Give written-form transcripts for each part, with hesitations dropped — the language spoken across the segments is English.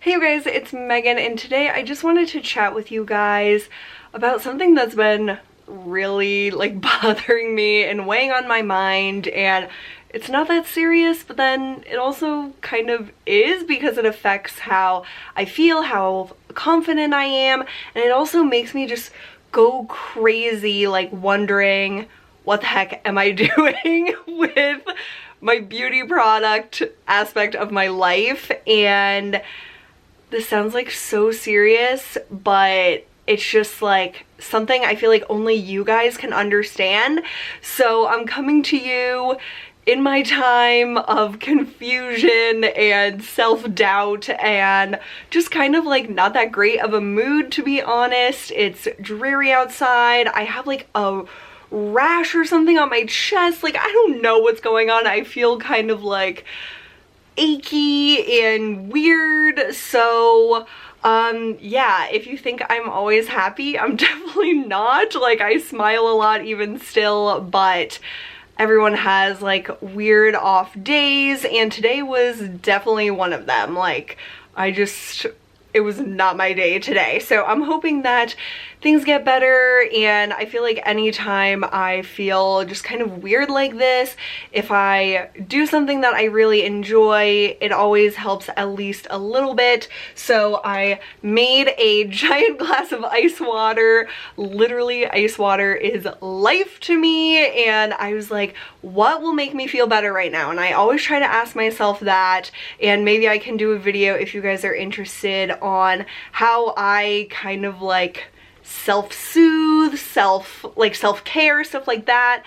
Hey you guys, it's Megan, and today I just wanted to chat with you guys about something that's been really bothering me and weighing on my mind, and it's not that serious, but then it also kind of is because it affects how I feel, how confident I am, and it also makes me just go crazy wondering what the heck am I doing with my beauty product aspect of my life. And this sounds so serious, but it's just something I feel only you guys can understand. So I'm coming to you in my time of confusion and self-doubt and just kind of not that great of a mood, to be honest. It's dreary outside. I have a rash or something on my chest. I don't know what's going on. I feel kind of achy and weird. So yeah, if you think I'm always happy, I'm definitely not. I smile a lot even still, but everyone has weird off days, and today was definitely one of them. It was not my day today. So I'm hoping that things get better, and I feel anytime I feel just kind of weird like this, if I do something that I really enjoy, it always helps at least a little bit. So I made a giant glass of ice water. Literally, ice water is life to me, and I was like, what will make me feel better right now? And I always try to ask myself that, and maybe I can do a video if you guys are interested on how I kind of self-soothe, self-care, stuff like that,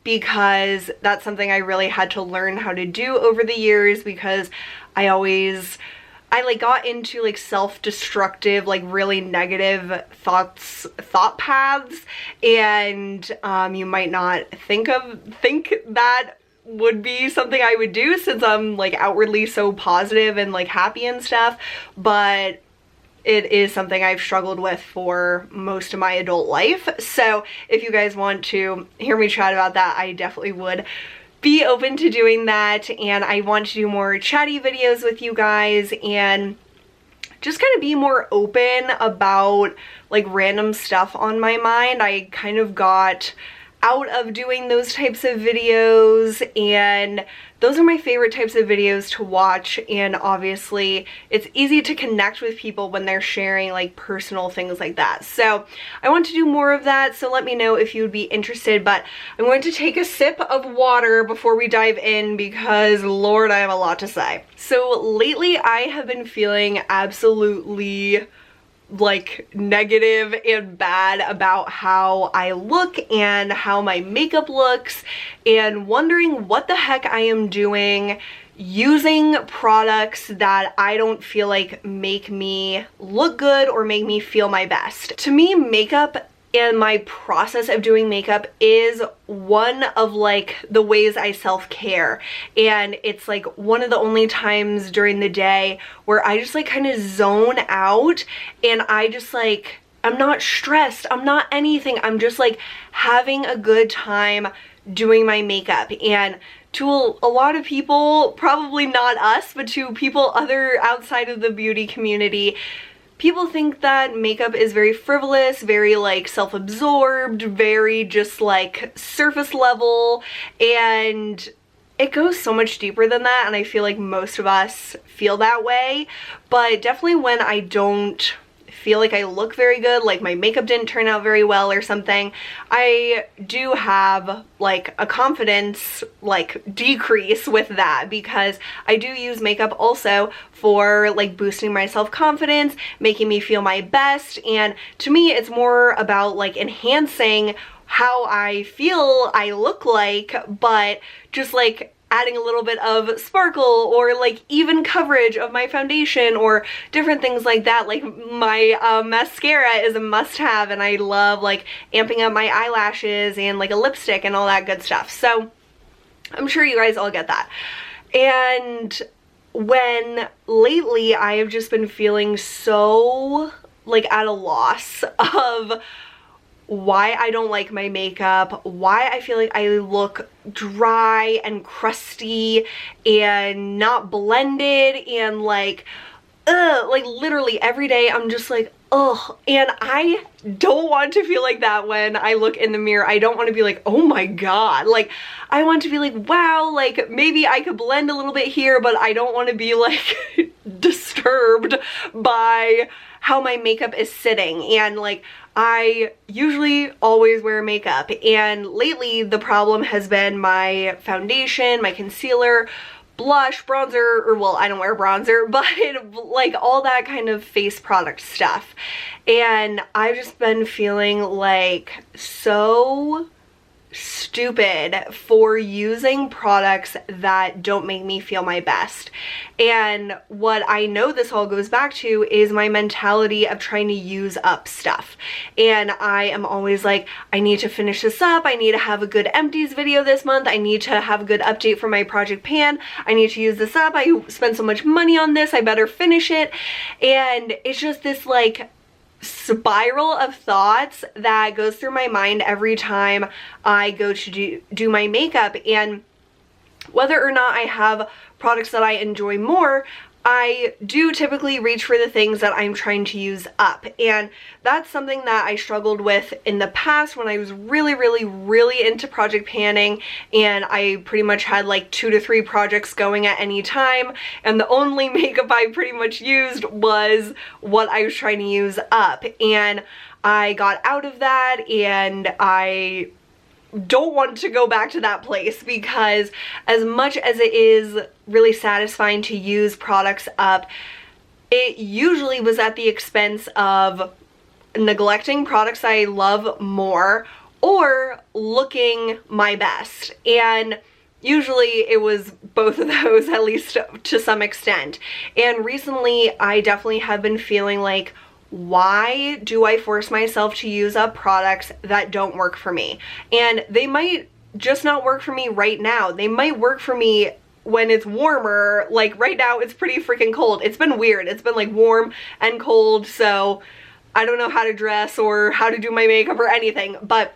because that's something I really had to learn how to do over the years, because I got into self-destructive, really negative thought paths, and you might not think that would be something I would do, since I'm outwardly so positive and happy and stuff, but it is something I've struggled with for most of my adult life. So if you guys want to hear me chat about that, I definitely would be open to doing that. And I want to do more chatty videos with you guys and just kind of be more open about random stuff on my mind. I kind of got out of doing those types of videos, and those are my favorite types of videos to watch, and obviously it's easy to connect with people when they're sharing personal things like that. So I want to do more of that, so let me know if you would be interested. But I'm going to take a sip of water before we dive in, because Lord, I have a lot to say. So lately I have been feeling absolutely negative and bad about how I look and how my makeup looks, and wondering what the heck I am doing using products that I don't feel make me look good or make me feel my best. To me, makeup and my process of doing makeup is one of the ways I self-care, and it's one of the only times during the day where I just kind of zone out, and I just I'm not stressed, I'm not anything, I'm just having a good time doing my makeup. And to a lot of people, probably not us, but to people outside of the beauty community, people think that makeup is very frivolous, very self-absorbed, very just surface level, and it goes so much deeper than that, and I feel most of us feel that way. But definitely when I don't feel I look very good, my makeup didn't turn out very well or something, I do have a confidence decrease with that, because I do use makeup also for boosting my self-confidence, making me feel my best. And to me, it's more about enhancing how I feel I look but just adding a little bit of sparkle or even coverage of my foundation or different things like that. My mascara is a must-have, and I love amping up my eyelashes and a lipstick and all that good stuff. So I'm sure you guys all get that. And when lately I have just been feeling so at a loss of why I don't like my makeup, why I feel like I look dry and crusty and not blended, and like literally every day I'm just like, ugh. And I don't want to feel like that when I look in the mirror. I don't want to be like, oh my god. Like, I want to be like, wow, like maybe I could blend a little bit here, but I don't want to be like disturbed by how my makeup is sitting. And like, I usually always wear makeup, and lately the problem has been my foundation, my concealer, blush, bronzer, or well, I don't wear bronzer, but like all that kind of face product stuff. And I've just been feeling like so stupid for using products that don't make me feel my best. And what I know this all goes back to is my mentality of trying to use up stuff. And I am always like, I need to finish this up, I need to have a good empties video this month, I need to have a good update for my project pan, I need to use this up, I spent so much money on this, I better finish it. And it's just this like spiral of thoughts that goes through my mind every time I go to do my makeup. And whether or not I have products that I enjoy more, I do typically reach for the things that I'm trying to use up. And that's something that I struggled with in the past when I was really into project panning, and I pretty much had like 2 to 3 projects going at any time, and the only makeup I pretty much used was what I was trying to use up. And I got out of that, and I don't want to go back to that place, because as much as it is really satisfying to use products up, it usually was at the expense of neglecting products I love more or looking my best. And usually it was both of those, at least to some extent. And recently I definitely have been feeling like, why do I force myself to use up products that don't work for me? And they might just not work for me right now. They might work for me when it's warmer. Like right now it's pretty freaking cold. It's been weird. It's been like warm and cold, so I don't know how to dress or how to do my makeup or anything, but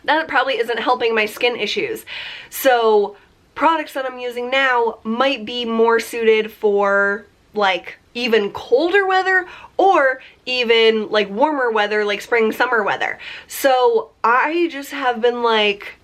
that probably isn't helping my skin issues. So products that I'm using now might be more suited for like even colder weather or even like warmer weather, like spring, summer weather. So I just have been like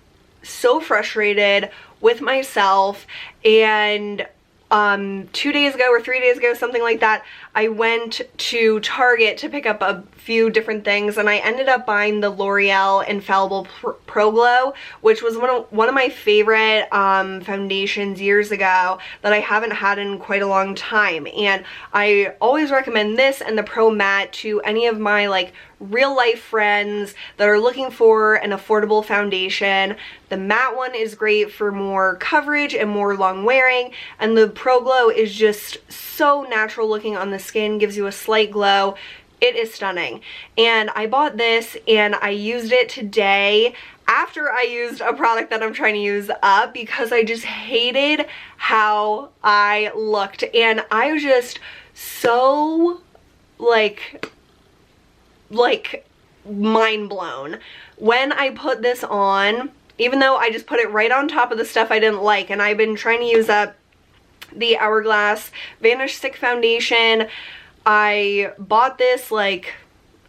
so frustrated with myself. And 2 days ago or 3 days ago, something like that, I went to Target to pick up a few different things, and I ended up buying the L'Oreal Infallible Pro Glow, which was one of my favorite foundations years ago that I haven't had in quite a long time. And I always recommend this and the Pro Matte to any of my like real life friends that are looking for an affordable foundation. The matte one is great for more coverage and more long wearing, and the Pro Glow is just so natural looking on the skin, gives you a slight glow. It is stunning. And I bought this and I used it today after I used a product that I'm trying to use up, because I just hated how I looked. And I was just so like mind blown when I put this on, even though I just put it right on top of the stuff I didn't like. And I've been trying to use up the Hourglass Vanish Stick Foundation. I bought this like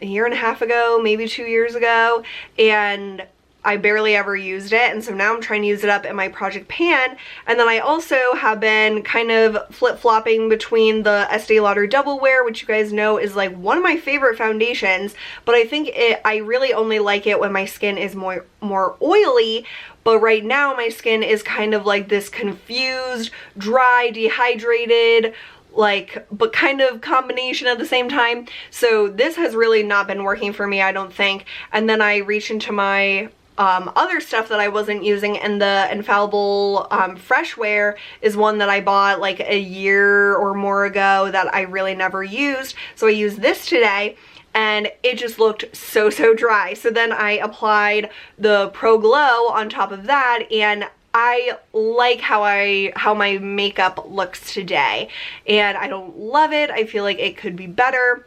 a year and a half ago, maybe 2 years ago, and I barely ever used it, and so now I'm trying to use it up in my project pan. And then I also have been kind of flip-flopping between the Estee Lauder Double Wear, which you guys know is like one of my favorite foundations, but I think I really only like it when my skin is more oily. But right now my skin is kind of like this confused, dry, dehydrated, like, but kind of combination at the same time. So this has really not been working for me, I don't think. And then I reach into my other stuff that I wasn't using, and the Infallible Fresh Wear is one that I bought like a year or more ago that I really never used. So I used this today, and it just looked so dry. So then I applied the Pro Glow on top of that, and I like how my makeup looks today. And I don't love it. I feel like it could be better.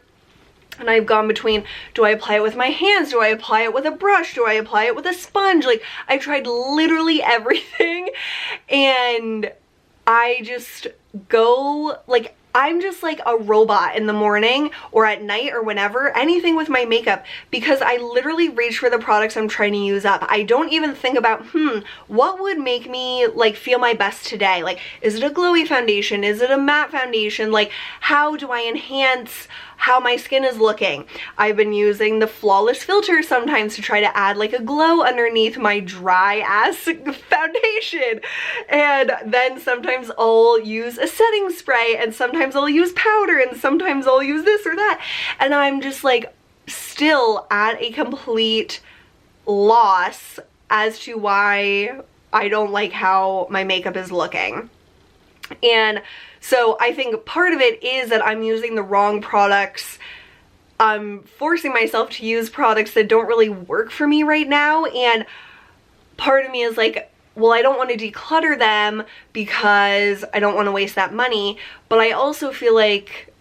And I've gone between, do I apply it with my hands? Do I apply it with a brush? Do I apply it with a sponge? Like, I tried literally everything, and I just go, like, I'm just like a robot in the morning or at night or whenever, anything with my makeup, because I literally reach for the products I'm trying to use up. I don't even think about, what would make me like feel my best today? Like, is it a glowy foundation? Is it a matte foundation? Like, how do I enhance how my skin is looking? I've been using the Flawless filter sometimes to try to add like a glow underneath my dry ass foundation. And then sometimes I'll use a setting spray, and sometimes I'll use powder, and sometimes I'll use this or that. And I'm just like still at a complete loss as to why I don't like how my makeup is looking. And so I think part of it is that I'm using the wrong products. I'm forcing myself to use products that don't really work for me right now, and part of me is like, well, I don't want to declutter them because I don't want to waste that money, but I also feel like,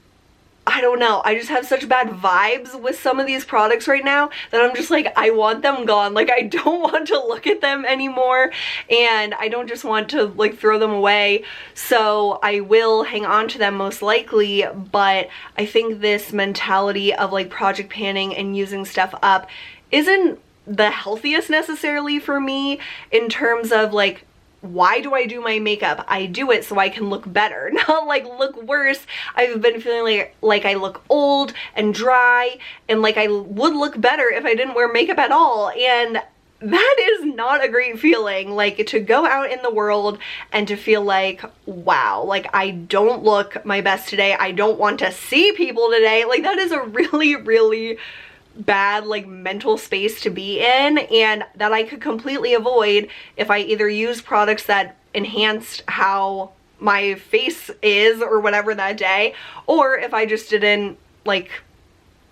I don't know, I just have such bad vibes with some of these products right now that I'm just like, I want them gone. Like, I don't want to look at them anymore, and I don't just want to like throw them away. So I will hang on to them most likely, but I think this mentality of like project panning and using stuff up isn't the healthiest necessarily for me, in terms of like, why do I do my makeup? I do it so I can look better, not like look worse. I've been feeling like I look old and dry, and like I would look better if I didn't wear makeup at all, and that is not a great feeling. Like, to go out in the world and to feel like, wow, like I don't look my best today, I don't want to see people today, like that is a really, really bad like mental space to be in, and that I could completely avoid if I either use products that enhanced how my face is or whatever that day, or if I just didn't like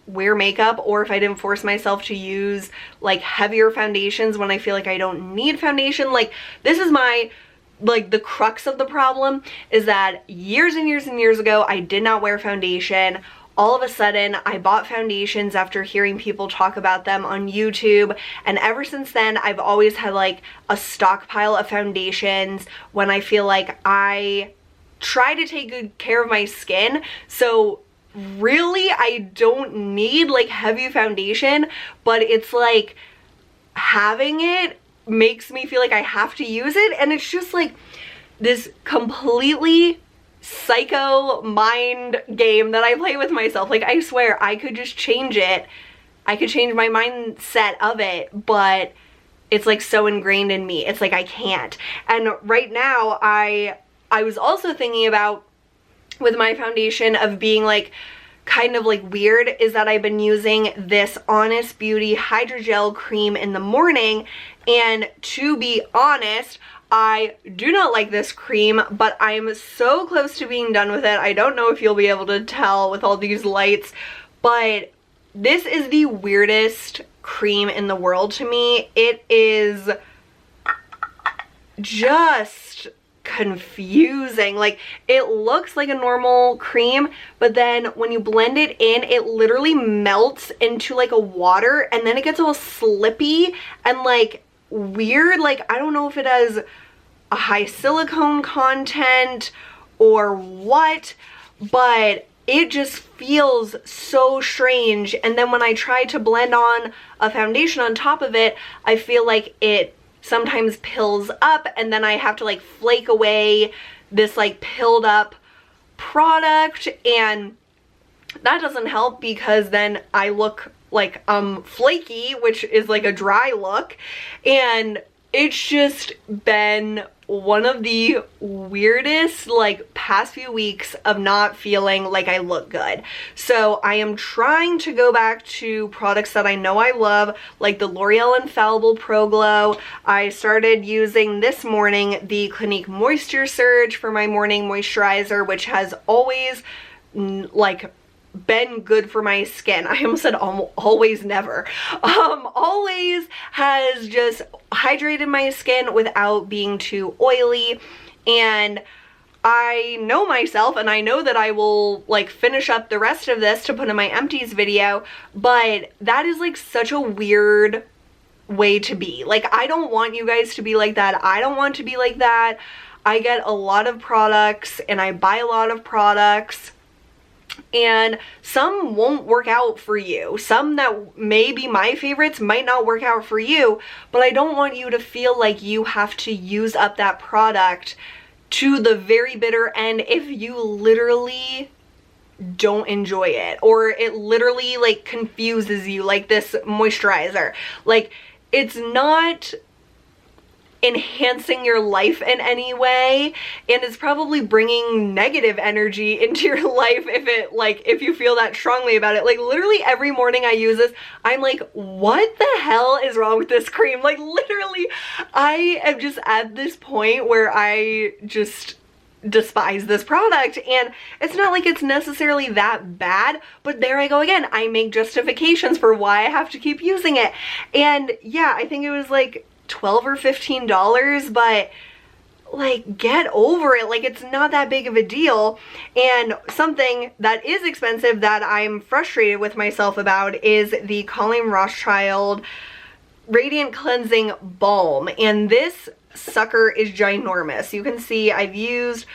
wear makeup, or if I didn't force myself to use like heavier foundations when I feel like I don't need foundation. Like, this is my like the crux of the problem, is that years and years and years ago I did not wear foundation. All of a sudden, I bought foundations after hearing people talk about them on YouTube, and ever since then, I've always had like a stockpile of foundations when I feel like I try to take good care of my skin. So really, I don't need like heavy foundation, but it's like having it makes me feel like I have to use it, and it's just like this completely psycho mind game that I play with myself. Like, I swear I could just change it. I could change my mindset of it, but it's like so ingrained in me. It's like I can't. And right now I was also thinking about, with my foundation, of being like kind of like weird, is that I've been using this Honest Beauty Hydrogel cream in the morning, and to be honest, I do not like this cream, but I'm so close to being done with it. I don't know if you'll be able to tell with all these lights, but this is the weirdest cream in the world to me. It is just confusing. Like, it looks like a normal cream, but then when you blend it in, it literally melts into like a water, and then it gets all slippy and like weird. Like, I don't know if it has a high silicone content or what, but it just feels so strange. And then when I try to blend on a foundation on top of it, I feel like it sometimes pills up, and then I have to like flake away this like pilled up product, and that doesn't help because then I look like flaky, which is like a dry look. And it's just been one of the weirdest like past few weeks of not feeling like I look good. So I am trying to go back to products that I know I love, like the L'Oreal Infallible Pro Glow. I started using this morning the Clinique Moisture Surge for my morning moisturizer, which has always like been good for my skin. I almost said always never. Always has just hydrated my skin without being too oily, and I know myself, and I know that I will like finish up the rest of this to put in my empties video, but that is like such a weird way to be. Like, I don't want you guys to be like that. I don't want to be like that. I get a lot of products and I buy a lot of products, and some won't work out for you. Some that may be my favorites might not work out for you, but I don't want you to feel like you have to use up that product to the very bitter end if you literally don't enjoy it, or it literally like confuses you, like this moisturizer. Like, it's not enhancing your life in any way, and it's probably bringing negative energy into your life if you feel that strongly about it. Like, literally every morning I use this, I'm like, what the hell is wrong with this cream? Like, literally I am just at this point where I just despise this product, and it's not like it's necessarily that bad, but there I go again. I make justifications for why I have to keep using it. And yeah, I think it was like $12 or $15, but like, get over it. Like, it's not that big of a deal. And something that is expensive that I'm frustrated with myself about is the Colleen Rothschild Radiant Cleansing Balm, and this sucker is ginormous. You can see I've used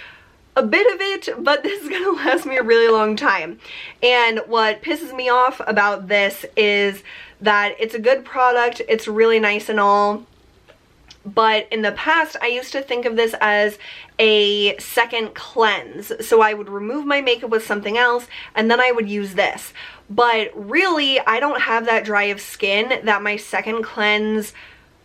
a bit of it, but this is gonna last me a really long time. And what pisses me off about this is that it's a good product, it's really nice and all, but in the past I used to think of this as a second cleanse. So I would remove my makeup with something else and then I would use this. But really, I don't have that dry of skin that my second cleanse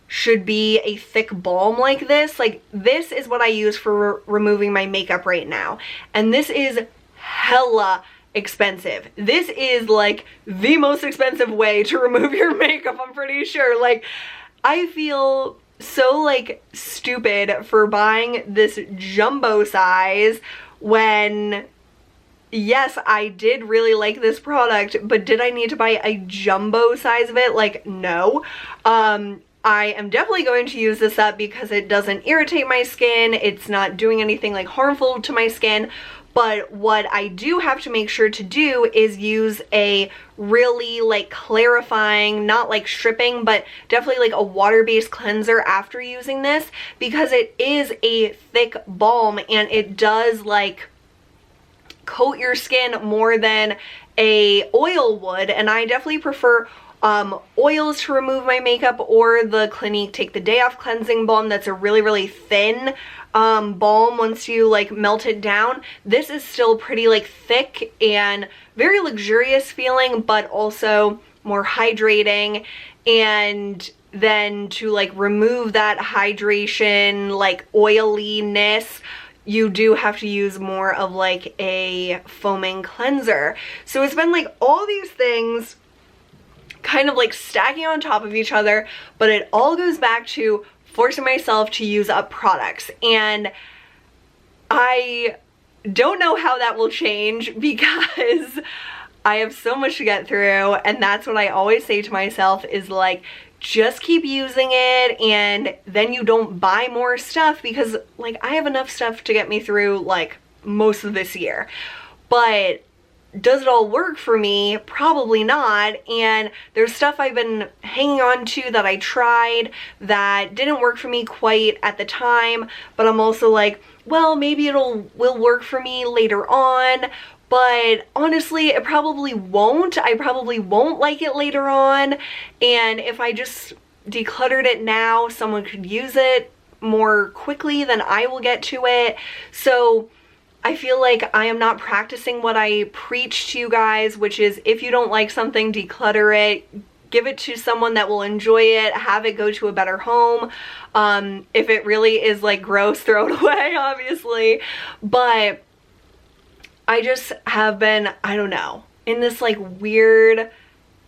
should be a thick balm like this. Like, this is what I use for removing my makeup right now, and this is hella expensive. This is like the most expensive way to remove your makeup, I'm pretty sure. Like, I feel so like stupid for buying this jumbo size when, yes, I did really like this product, but did I need to buy a jumbo size of it? Like, no. I am definitely going to use this up because it doesn't irritate my skin. It's not doing anything like harmful to my skin. But what I do have to make sure to do is use a really like clarifying, not like stripping, but definitely like a water-based cleanser after using this, because it is a thick balm and it does like coat your skin more than a oil would. And I definitely prefer oils to remove my makeup, or the Clinique Take the Day Off Cleansing Balm that's a really thin balm once you like melt it down. This is still pretty like thick and very luxurious feeling, but also more hydrating. And then to like remove that hydration, like oiliness, you do have to use more of like a foaming cleanser. So it's been like all these things kind of like stacking on top of each other, but it all goes back to forcing myself to use up products. And I don't know how that will change because I have so much to get through, and that's what I always say to myself is like, just keep using it and then you don't buy more stuff, because like I have enough stuff to get me through like most of this year. But does it all work for me? Probably not. And there's stuff I've been hanging on to that I tried that didn't work for me quite at the time, but I'm also like, well, maybe will work for me later on. But honestly, it probably won't. I probably won't like it later on. And if I just decluttered it now, someone could use it more quickly than I will get to it. So I feel like I am not practicing what I preach to you guys, which is if you don't like something, declutter it, give it to someone that will enjoy it, have it go to a better home. If it really is like gross, throw it away, obviously. But I just have been, I don't know, in this like weird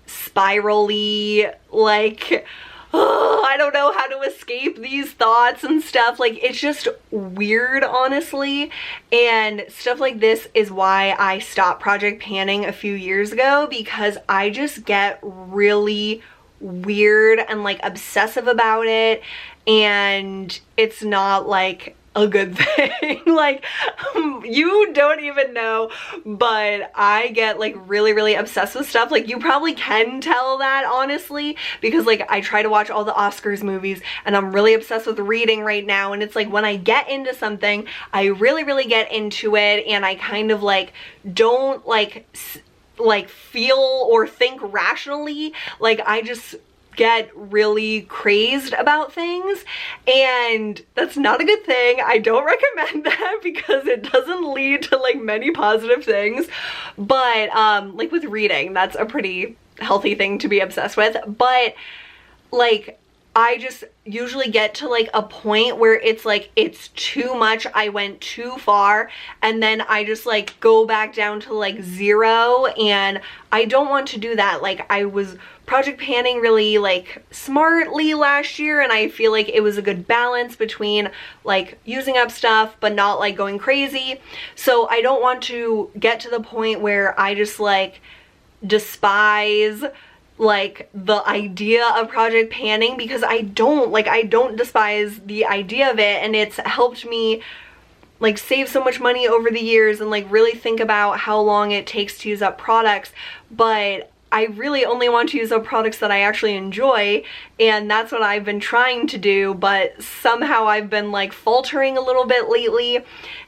spirally, like, I don't know how to escape these thoughts and stuff. Like, it's just weird, honestly. And stuff like this is why I stopped project panning a few years ago, because I just get really weird and like obsessive about it. And it's not like a good thing. Like, you don't even know, but I get like really obsessed with stuff. Like, you probably can tell that, honestly, because like I try to watch all the Oscars movies, and I'm really obsessed with reading right now, and it's like when I get into something, I really get into it, and I kind of like don't like feel or think rationally. Like, I just get really crazed about things, and that's not a good thing. I don't recommend that because it doesn't lead to like many positive things, but like with reading, that's a pretty healthy thing to be obsessed with. But like, I just usually get to like a point where it's like, it's too much, I went too far, and then I just like go back down to like 0, and I don't want to do that. Like, I was project panning really like smartly last year, and I feel like it was a good balance between like using up stuff but not like going crazy. So I don't want to get to the point where I just like despise like the idea of project panning, because I don't despise the idea of it, and it's helped me like save so much money over the years and like really think about how long it takes to use up products. But I really only want to use up products that I actually enjoy, and that's what I've been trying to do, but somehow I've been like faltering a little bit lately,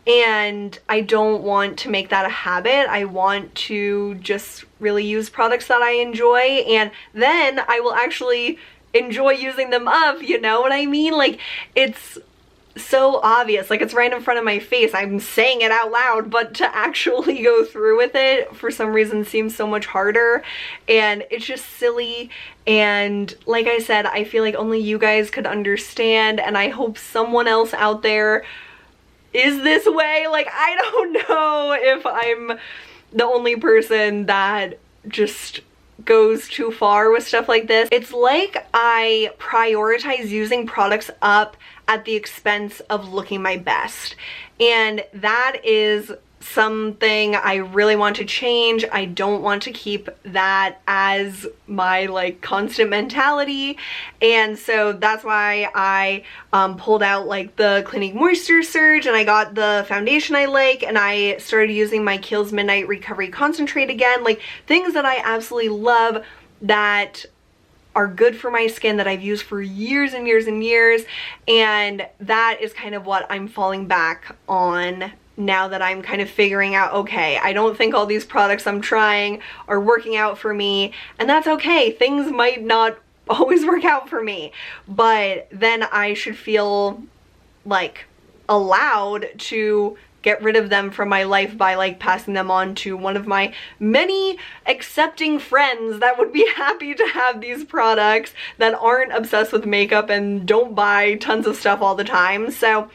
and I don't want to make that a habit. I want to just really use products that I enjoy, and then I will actually enjoy using them up, you know what I mean? Like, it's so obvious, like it's right in front of my face. I'm saying it out loud, but to actually go through with it for some reason seems so much harder, and it's just silly. And like I said, I feel like only you guys could understand, and I hope someone else out there is this way. Like, I don't know if I'm the only person that just goes too far with stuff like this. It's like I prioritize using products up at the expense of looking my best, and that is something I really want to change. I don't want to keep that as my like constant mentality, and so that's why I pulled out like the Clinique Moisture Surge, and I got the foundation I like, and I started using my Kiehl's Midnight Recovery Concentrate again. Like, things that I absolutely love that are good for my skin, that I've used for years and years and years, and that is kind of what I'm falling back on now that I'm kind of figuring out, okay, I don't think all these products I'm trying are working out for me, and that's okay. Things might not always work out for me, but then I should feel like allowed to get rid of them from my life by like passing them on to one of my many accepting friends that would be happy to have these products, that aren't obsessed with makeup and don't buy tons of stuff all the time. So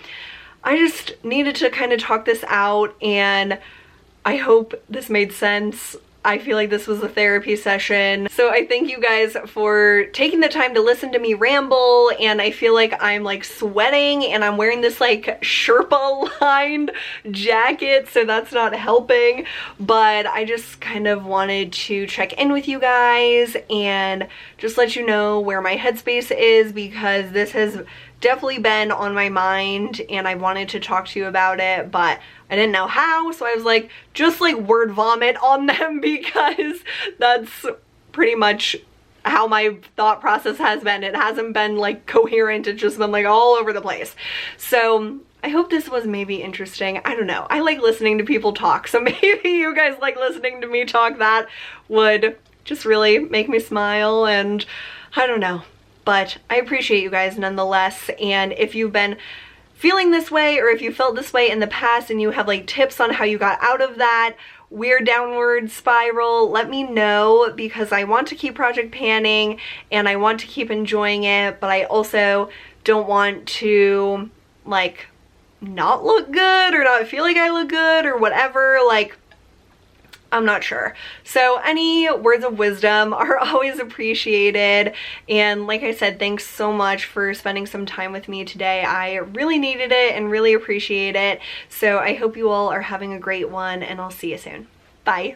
I just needed to kind of talk this out, and I hope this made sense. I feel like this was a therapy session. So I thank you guys for taking the time to listen to me ramble, and I feel like I'm like sweating, and I'm wearing this like Sherpa lined jacket, so that's not helping. But I just kind of wanted to check in with you guys and just let you know where my headspace is, because this has definitely been on my mind and I wanted to talk to you about it, but I didn't know how, so I was like, just like word vomit on them, because that's pretty much how my thought process has been. It hasn't been like coherent, it's just been like all over the place. So I hope this was maybe interesting. I don't know, I like listening to people talk, so maybe you guys like listening to me talk. That would just really make me smile, and I don't know. But I appreciate you guys nonetheless, and if you've been feeling this way, or if you felt this way in the past and you have like tips on how you got out of that weird downward spiral, let me know, because I want to keep project panning and I want to keep enjoying it, but I also don't want to like not look good or not feel like I look good or whatever. Like, I'm not sure. So any words of wisdom are always appreciated. And like I said, thanks so much for spending some time with me today. I really needed it and really appreciate it. So I hope you all are having a great one, and I'll see you soon. Bye.